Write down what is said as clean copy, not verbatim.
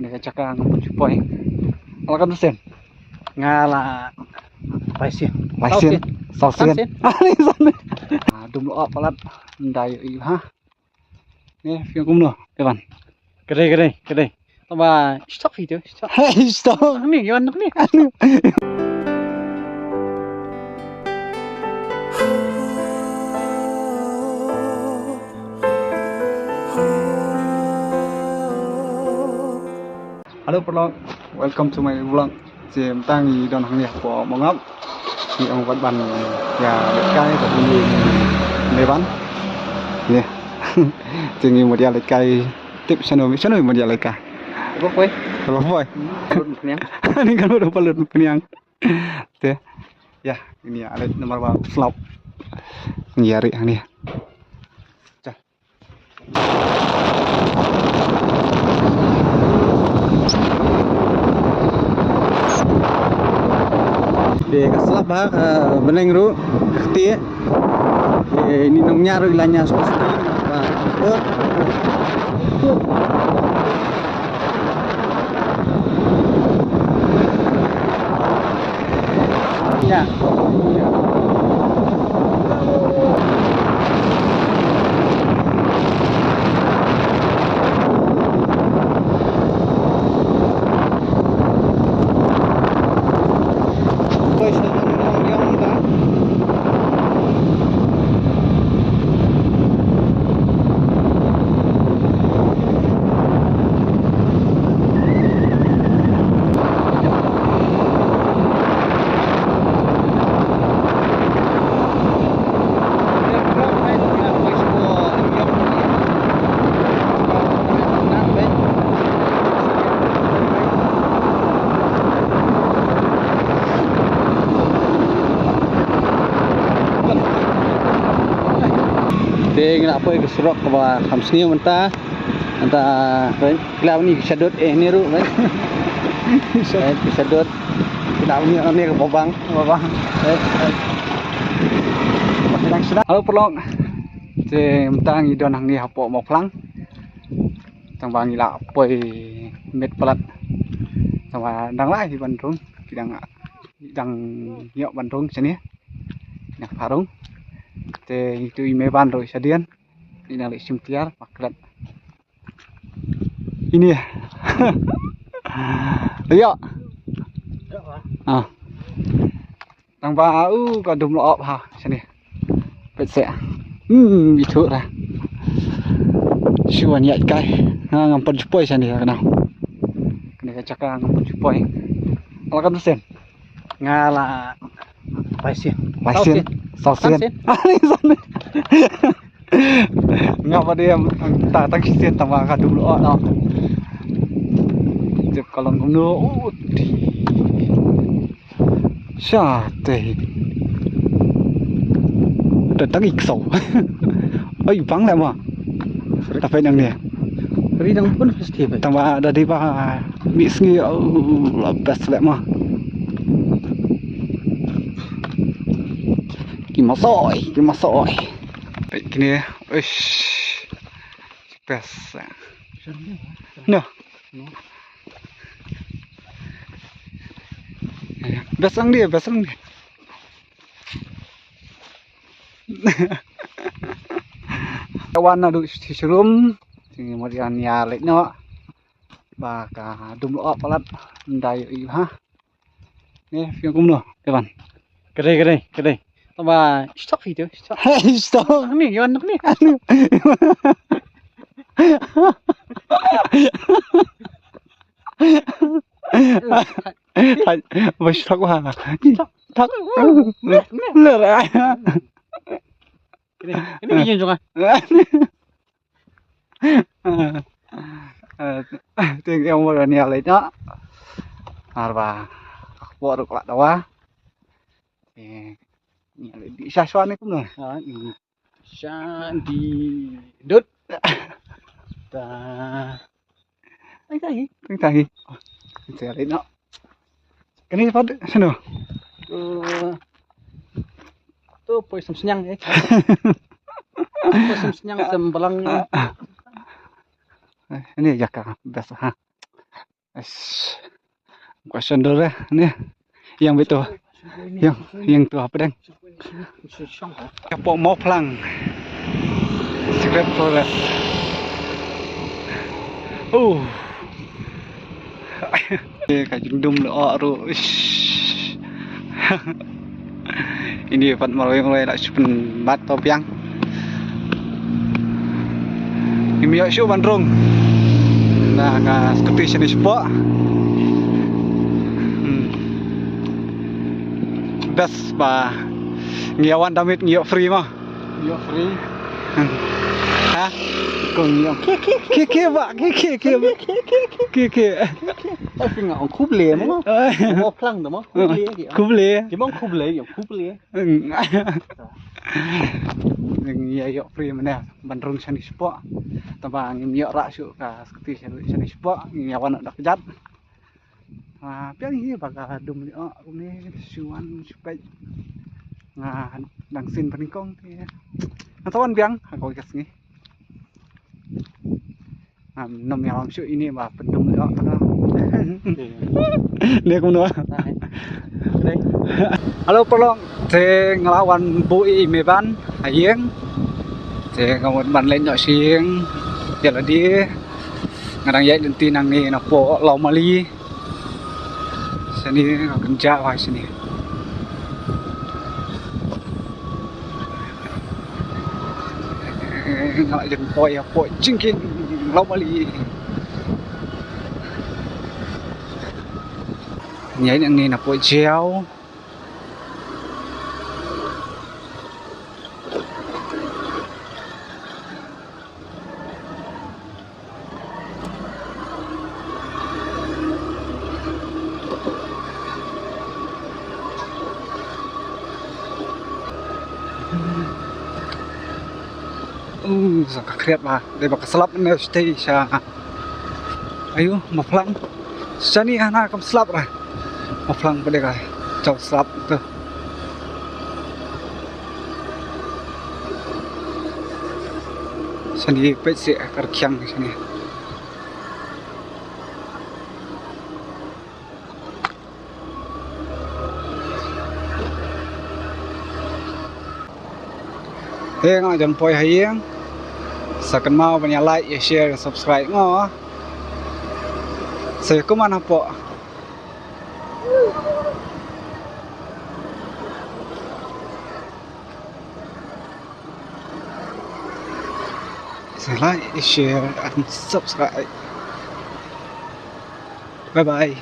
Kena cakap dengan Cupoy. Alakan tu sen. Ngala. Paisin. Sausin. Ni sana. Dum lo palat ndai ha. Ni fiang kum no. Kawan. Kedai. Tamba stop itu. Stop. Ni yon ni. Halo pelong, welcome to my vlog. Chị tangi don hàng nhạc của mong ngắm. Thì ông vẫn bàn nhà cái của mình để bán. Nè, chị nghĩ một dia lấy cây tiếp channel một dia lấy cây. Bốc quay. Ini kan udah pelut penyang. Tuh, ya ini ada nomor baru vlog. Nyari yang ini. Để các slab bác bên ru tía ini namanya ru ilahnya seperti ya. Dia nak apa ke serok ke bawah hamsni mentah antara kelab ni sadot ni ru kan sadot kelab ni ke babang halo pelong je mentang i don hang ni hapo mo phlang tang bang ila poi met pelat sama dang lai di Bandung dang nyok Bandung sini nak parung te itu imeban rồi sadian ini nalik simtiar pakrat ini ya lihat tang bau có đùm lọ ha sini petse itu lah siwan ya kai ngampan Cupoy sini kenal kena cakap ngampan Cupoy alakan tu sen ngala paisin sausin. Ni sana. Ngapa dia tak kisian tambah kadung lo no. Jep kalau ngono di. Syate. Datang iksau. Oi bang lah mah. Tapi yang ni. Ridang pun festival. Tambah ada di bah misngi lepas lah mah. Kimasoy. Gini ya, best. No. Besang dia. Kawan ada di serum, tinggi kemudian nyalik no, baka dum lo palat ndai ha. Ni fiang kum no, kawan. Kedai. Tamba stop itu. Stop. Ni yon ni. Wes tak wah. Tak. Lerai. Ini bikin juga. Tiếng em vừa nè lấy đó. Và bộ được lại đó. Thì di saswan ni pun lah. Di dut. Tahi. Saya lihat nak. Kini pada sana. Tu poi senyang eh. Poi senyang sembelang. Ini jaka biasa ha. Question dulu deh, nih yang betul, yang tuh apa deng? Kapok mau pelang, Secret Forest. Kajundum lo ru. Ini Pat mulai nak cuman bat topiang. Ini yuk show Bandung. Nah, seperti sini sport. Best ba. Ngiawan damit ngiok free mah. Ngiok free. Hah? Kong ngiok. Keke ba, keke. Tapi nggak on kuble mah. Mau pelang dah mah. Kuble gitu. Kuble. Gimana kuble ya? Kuble. Ngiok yok free mana? Bandung sini sport. Tambah ngiok rak syuk ka seperti sini sport. Ngiawan nak kejat. Piang ini bakal dum ni suan supaya đằng xin phần công thì nó thon biang kalau gas ni nom yang sự ini mà phần dum nữa dia cũng nữa halo pelong thì ngelawan bui meban ayeng thì ngelawan ban lên nhỏ xieng jadi dia ngadang yai lenti nang ni nak po lau mali sini kerja wah sini ngak jen poi jingking lau mali nhảy nang ni nak poi jeo sangat kreat bah, dia bakal selap ni stay sya. Ayo, maflang. Sani anak kam selap lah. Maflang pada kai, jauh selap tu. Sani peci kerkiang di sini. Ngak jan poi hayang. Sakan mau banyak like, share, subscribe ngo. Saya ke mana po? Saya like, share, and subscribe. Bye bye.